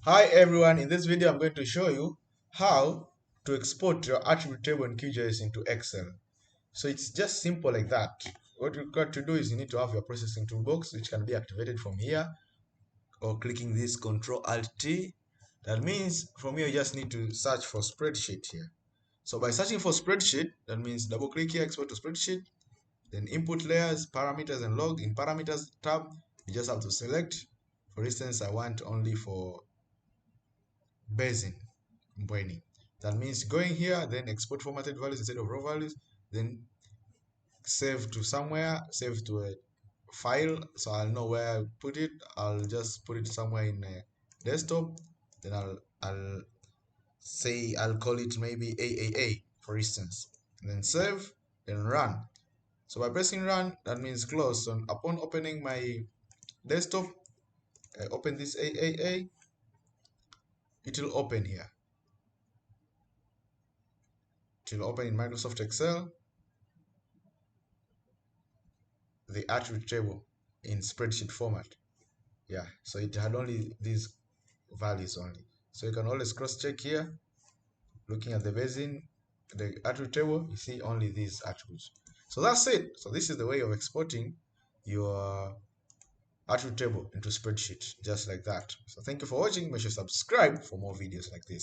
Hi everyone, in this video I'm going to show you how to export your attribute table in QGIS into Excel. So it's just simple like that. What you've got to do is you need to have your processing toolbox, which can be activated from here or clicking this Ctrl Alt T. That means from here you just need to search for spreadsheet here. So by searching for spreadsheet, that means double click here, export to spreadsheet, then input layers, parameters and log. In parameters tab, you just have to select. For instance, I want only for basin Mbweni. That means going here, then export formatted values instead of raw values, then save to somewhere, save to a file, so I'll know where I put it. I'll just put it somewhere in a desktop. Then I'll call it maybe AAA, for instance. And then save, then run. So by pressing run, that means close. So upon opening my desktop, I open this AAA, it will open here. It will open in Microsoft Excel, the attribute table in spreadsheet format. Yeah, so it had only these values only. So you can always cross check here, looking at the basin, the attribute table, you see only these attributes. So that's it. So this is the way of exporting your attribute table into spreadsheet, just like that. So thank you for watching. Make sure you subscribe for more videos like this.